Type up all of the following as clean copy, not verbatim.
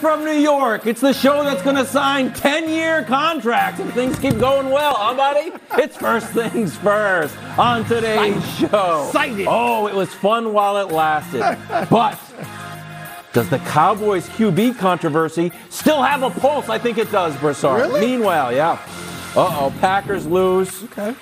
from New York. It's the show that's going to sign 10-year contracts if things keep going well, huh, buddy? It's First Things First on today's show. Excited. Oh, it was fun while it lasted. But does the Cowboys QB controversy still have a pulse? I think it does, Broussard. Really? Meanwhile, yeah. Packers lose. Okay.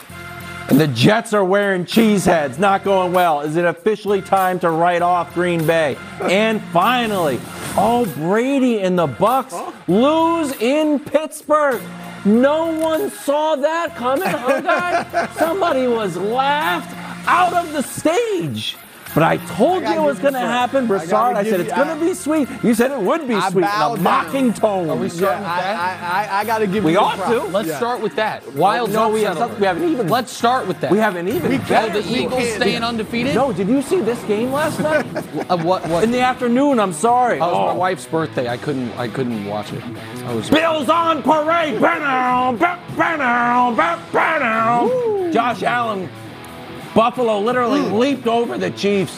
And the Jets are wearing cheese heads. Not going well. Is it officially time to write off Green Bay? And finally, Brady and the Bucks lose in Pittsburgh. No one saw that coming, huh, guys? Somebody was laughed out of the stage. But I told you it was going to happen, Broussard. I said it's going to be sweet. You said it would be sweet in a mocking tone. Are we starting with that? I got to give we you ought to. Let's start with that. Wild we haven't even. Let's start with that. We haven't even. The Eagles staying undefeated? No, did you see this game last night? What? In the afternoon, I'm sorry. It was my wife's birthday. I couldn't watch it. Bills on parade. Josh Allen. Buffalo literally leaped over the Chiefs.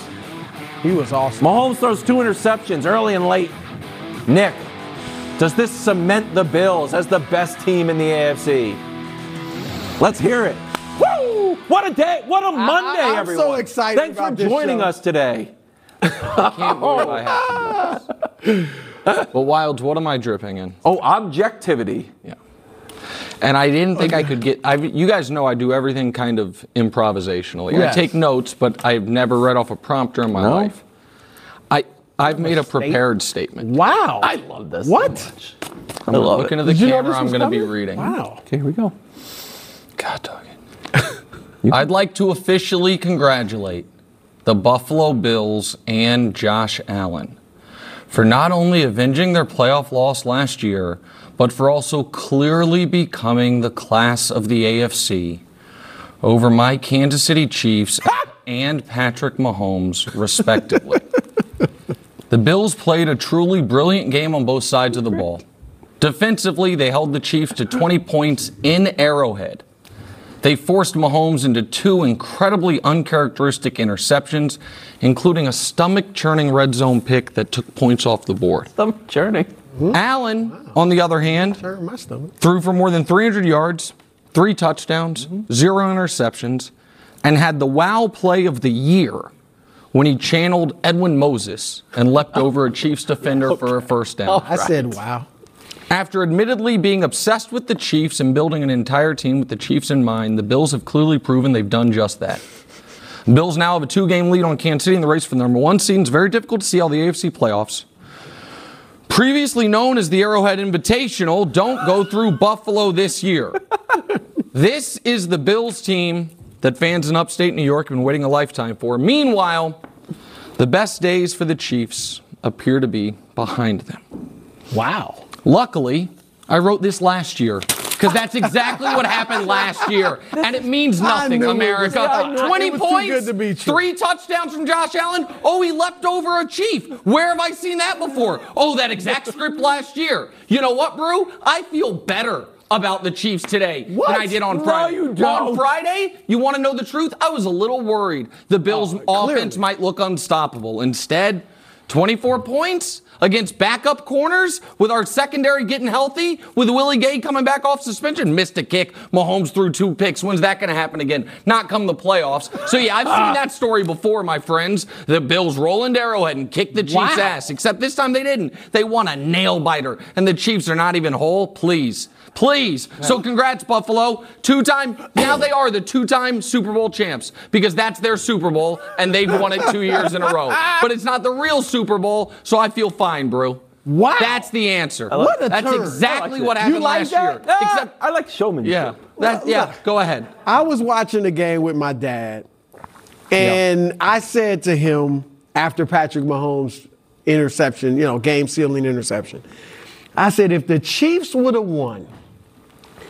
He was awesome. Mahomes throws 2 interceptions early and late. Nick, does this cement the Bills as the best team in the AFC? Let's hear it. Woo! What a day. What a Monday, I'm everyone. so excited Thanks about for this joining show. us today. I can't believe I have to do this. But Wilds, what am I dripping in? Objectivity. Yeah. And I didn't think I could get. You guys know I do everything kind of improvisationally. Yes. I take notes, but I've never read off a prompter in my life. I've made a prepared statement. Wow. I love this. What? So much. I'm looking at the Did you know camera. this I'm was going to be coming? reading. Wow. Okay, here we go. God dog it. I'd like to officially congratulate the Buffalo Bills and Josh Allen for not only avenging their playoff loss last year, but for also clearly becoming the class of the AFC over my Kansas City Chiefs and Patrick Mahomes, respectively. The Bills played a truly brilliant game on both sides of the ball. Defensively, they held the Chiefs to 20 points in Arrowhead. They forced Mahomes into 2 incredibly uncharacteristic interceptions, including a stomach-churning red zone pick that took points off the board. Stomach churning. Allen, on the other hand, My stomach. threw for more than 300 yards, 3 touchdowns, 0 interceptions, and had the wow play of the year when he channeled Edwin Moses and leapt over a Chiefs defender for a first down. I said, wow. After admittedly being obsessed with the Chiefs and building an entire team with the Chiefs in mind, the Bills have clearly proven they've done just that. The Bills now have a 2-game lead on Kansas City in the race for the number 1 seed. It's very difficult to see how the AFC playoffs, previously known as the Arrowhead Invitational, don't go through Buffalo this year. This is the Bills team that fans in upstate New York have been waiting a lifetime for. Meanwhile, the best days for the Chiefs appear to be behind them. Wow. Luckily, I wrote this last year because that's exactly what happened last year. And it means nothing, America. 20 points, 3 touchdowns from Josh Allen. Oh, he leapt over a Chief. Where have I seen that before? Oh, that exact script last year. You know what, Brew? I feel better about the Chiefs today than I did on Friday. No, you don't. On Friday, you want to know the truth? I was a little worried the Bills' offense might look unstoppable. Instead, 24 points against backup corners with our secondary getting healthy, with Willie Gay coming back off suspension. Missed a kick. Mahomes threw 2 picks. When's that going to happen again? Not come the playoffs. So, yeah, I've seen that story before, my friends. The Bills roll into Arrowhead and kick the Chiefs' ass. Except this time they didn't. They won a nail-biter. And the Chiefs are not even whole. Please. So congrats, Buffalo. Now they are the 2-time Super Bowl champs because that's their Super Bowl and they've won it 2 years in a row. But it's not the real Super Bowl, so I feel fine, Brew. Wow. That's the answer. What a That's turn. exactly what happened last year. Except, I like showmanship. go ahead. I was watching the game with my dad, and I said to him after Patrick Mahomes' interception, game-sealing interception, I said, if the Chiefs would have won,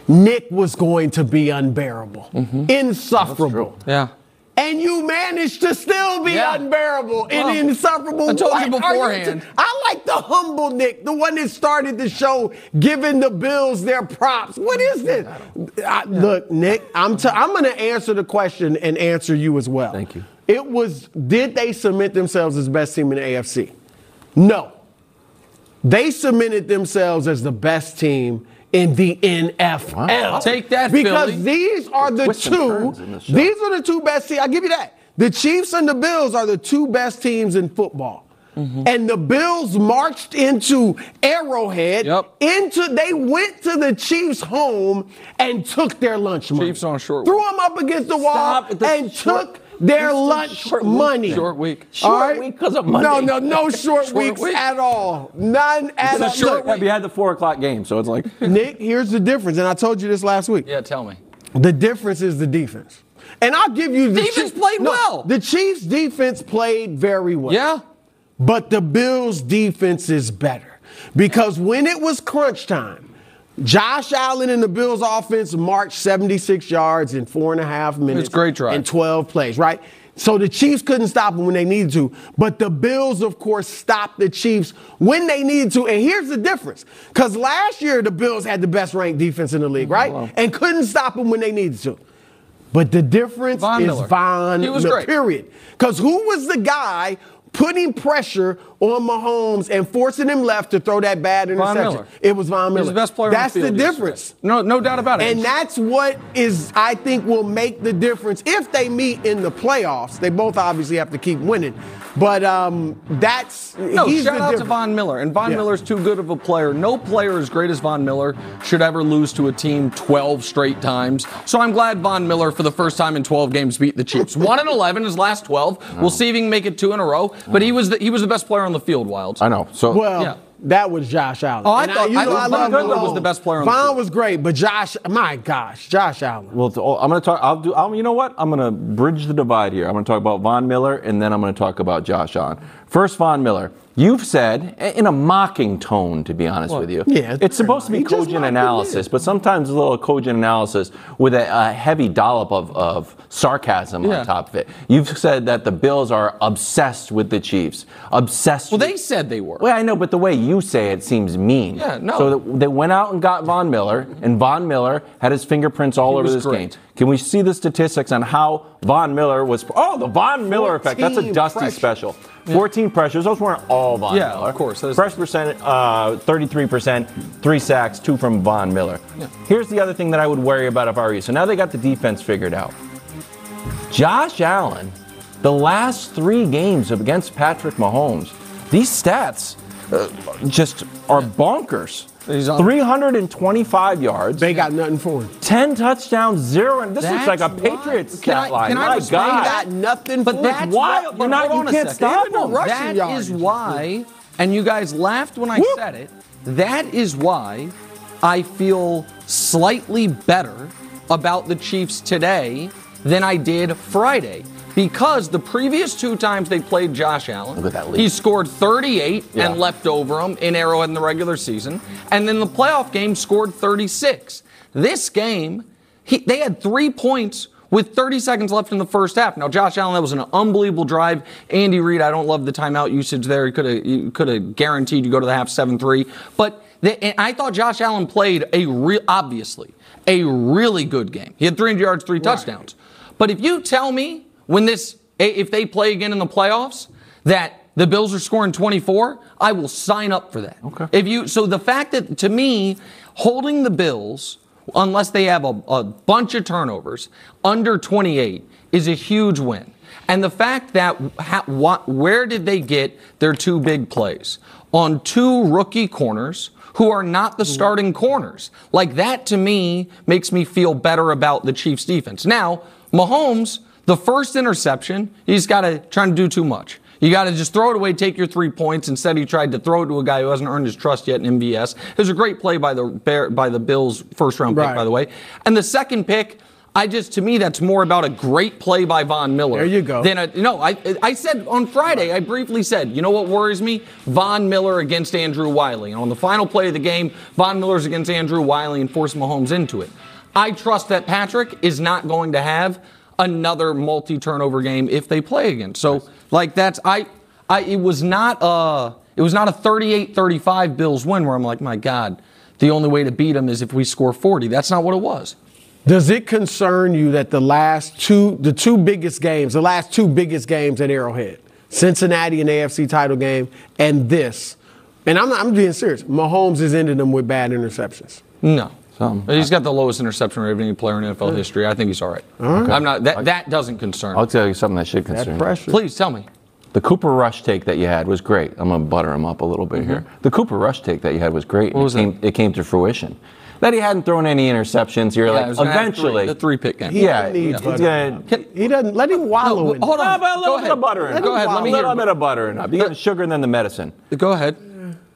Nick was going to be unbearable, insufferable. Yeah. And you managed to still be unbearable and insufferable. I told you beforehand. I like the humble Nick, the one that started the show, giving the Bills their props. What is this? Look, Nick, I'm going to answer the question and answer you as well. Thank you. Did they cement themselves as best team in the AFC? No. they cemented themselves as the best team in the NFL. Wow. Take that, because Philly. these are the these are the two best teams. I'll give you that. The Chiefs and the Bills are the two best teams in football. And the Bills marched into Arrowhead. They went to the Chiefs' home and took their lunch money. Chiefs on a short Threw week. them up against the wall and took their lunch money. Short week. Short week because of Monday. No short weeks at all. None at all. Short week. You had the 4 o'clock game, so it's like. Nick, here's the difference, and I told you this last week. Yeah, tell me. The difference is the defense. And I'll give you the defense played well. The Chiefs' defense played very well. Yeah. But the Bills' defense is better. Because when it was crunch time, Josh Allen and the Bills' offense marched 76 yards in 4.5 minutes. It's a great drive. And 12 plays, right? So the Chiefs couldn't stop them when they needed to. But the Bills, of course, stopped the Chiefs when they needed to. And here's the difference. Because last year, the Bills had the best ranked defense in the league, right? And couldn't stop them when they needed to. But the difference is Von Miller, period. Because who was the guy putting pressure on Mahomes and forcing him left to throw that bad interception? It was Von Miller. He's the best player That's on the the field difference. No doubt about it. And that's what I think will make the difference if they meet in the playoffs. They both obviously have to keep winning. But he's shout out to Von Miller. And Von Miller's too good of a player. No player as great as Von Miller should ever lose to a team 12 straight times. So I'm glad Von Miller, for the first time in 12 games, beat the Chiefs. 1-11 his last 12. We'll see if he can make it 2 in a row. But he was the best player on the field, Wilds. I know. So that was Josh Allen. Oh, I thought Von Miller was the best player on the field. Von was great, but Josh Allen. Well, I'm going to talk. You know what? I'm going to bridge the divide here. I'm going to talk about Von Miller, and then I'm going to talk about Josh Allen. First, Von Miller. You've said, in a mocking tone, to be honest with you, it's supposed to be cogent analysis, but sometimes a little cogent analysis with a heavy dollop of sarcasm on top of it. You've said that the Bills are obsessed with the Chiefs. Obsessed. Well, they said they were. Well, I know, but the way you say it seems mean. Yeah, no. So they went out and got Von Miller, and Von Miller had his fingerprints all over this game. Can we see the statistics on how Von Miller was? Oh, the Von Miller effect. That's a Dusty special. 14 pressures. Those weren't all Von Miller. Yeah, of course. Pressure percent, 33%, 3 sacks, 2 from Von Miller. Yeah. Here's the other thing that I would worry about if I were you. So now they got the defense figured out. Josh Allen, the last 3 games against Patrick Mahomes, these stats just are bonkers. 325 yards. They got nothing for him. 10 touchdowns, 0. And this looks like a Patriots stat line. My God. They got nothing for him. But that's wild. You can't stop him. That is why, and you guys laughed when I said it, that is why I feel slightly better about the Chiefs today than I did Friday. Because the previous 2 times they played Josh Allen, look at that lead. He scored 38 and left over him in Arrowhead in the regular season. And then the playoff game scored 36. This game, they had 3 points with 30 seconds left in the first half. Now, Josh Allen, that was an unbelievable drive. Andy Reid, I don't love the timeout usage there. He could have guaranteed you go to the half 7-3. But I thought Josh Allen played obviously a really good game. He had 300 yards, 3 touchdowns. But if you tell me if they play again in the playoffs, that the Bills are scoring 24, I will sign up for that. Okay. So the fact that, to me, holding the Bills, unless they have a bunch of turnovers, under 28 is a huge win. And the fact that where did they get their 2 big plays? On 2 rookie corners who are not the starting corners. Like, that, to me, makes me feel better about the Chiefs' defense. Now, Mahomes, the first interception, he's got to try to do too much. You got to just throw it away, take your 3 points. Instead, he tried to throw it to a guy who hasn't earned his trust yet in MVS. It was a great play by the Bills' first-round pick, by the way. And the second pick, to me, that's more about a great play by Von Miller. There you go. I said on Friday, I briefly said, you know what worries me? Von Miller against Andrew Wiley. And on the final play of the game, Von Miller's against Andrew Wiley and forced Mahomes into it. I trust that Patrick is not going to have another multi-turnover game if they play again. So, it was not a 38-35 Bills win where I'm like, my God, the only way to beat them is if we score 40. That's not what it was. Does it concern you that the last two biggest games at Arrowhead, Cincinnati and AFC title game, and this, And I'm being serious. Mahomes has ended them with bad interceptions. No. He's got the lowest interception rate of any player in NFL history. I think he's all right. Okay. I'm not. That doesn't concern me. I'll tell you something that should concern That you. pressure. Please tell me. The Cooper Rush take that you had was great. I'm going to butter him up a little bit here. The Cooper Rush take that you had was great. What was it came to fruition. That he hadn't thrown any interceptions. You're Yeah, it was like, gonna have eventually. the 3-pick game. Yeah, He he's going to. He doesn't let him wallow in it. Hold on. A little bit of butter in it. Go ahead. Let me A hear. little bit of butter in it. You got sugar and then the medicine. Go ahead.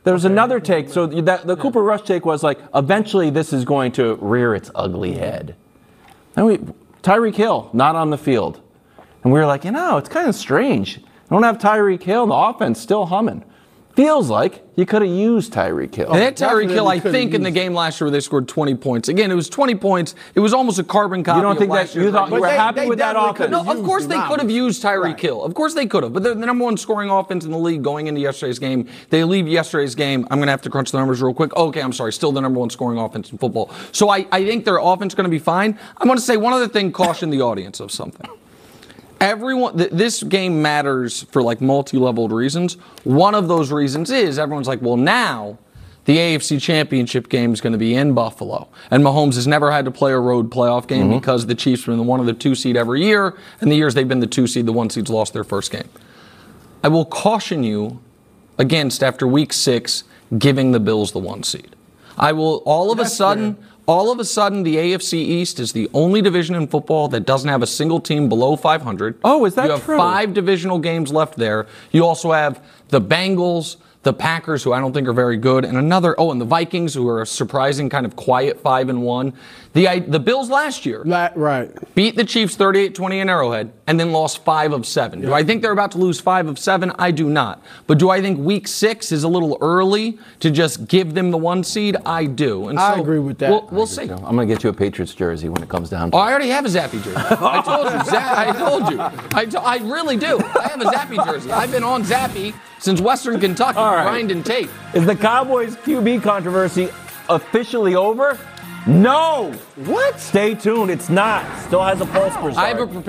There was another take. So the Cooper Rush take was like, eventually this is going to rear its ugly head. And Tyreek Hill, not on the field. And we were like, it's kind of strange. I don't have Tyreek Hill. The offense still humming. Feels like you could have used Tyreek Hill. They had Tyreek Hill, I definitely think, in the game last year where they scored 20 points. Again, it was 20 points. It was almost a carbon copy. You don't think of last that year's you thought you regular were But happy they with that definitely offense? could've No, of course they could have used Tyreek Right. Hill. Of course they could have. But they're the number one scoring offense in the league going into yesterday's game. They leave yesterday's game. I'm going to have to crunch the numbers real quick. Okay, I'm sorry. Still the number one scoring offense in football. So I think their offense is going to be fine. I'm going to say one other thing, caution the audience of something. This game matters for like multi-leveled reasons. One of those reasons is everyone's like, well, now the AFC Championship game is going to be in Buffalo. And Mahomes has never had to play a road playoff game because the Chiefs have been the 1 or the 2 seed every year. And the years they've been the 2 seed, the 1 seeds lost their first game. I will caution you against, after week 6, giving the Bills the 1 seed. I will all of a sudden, the AFC East is the only division in football that doesn't have a single team below 500. Oh, is that true? You have true? 5 divisional games left there. You also have the Bengals, the Packers, who I don't think are very good, and and the Vikings, who are a surprising kind of quiet 5-1. The Bills last year Right. beat the Chiefs 38-20 in Arrowhead and then lost 5 of 7. Do I think they're about to lose 5 of 7? I do not. But do I think week 6 is a little early to just give them the 1 seed? I do. And I agree with that. We'll see. I'm going to get you a Patriots jersey when it comes down to Oh, I already have a Zappy jersey. I told you. I told you. I really do. I have a Zappy jersey. I've been on Zappy since Western Kentucky, All right. grinding tape. Is the Cowboys QB controversy officially over? No! What? Stay tuned. It's not. Still has a pulse, Broussard. I have a prepared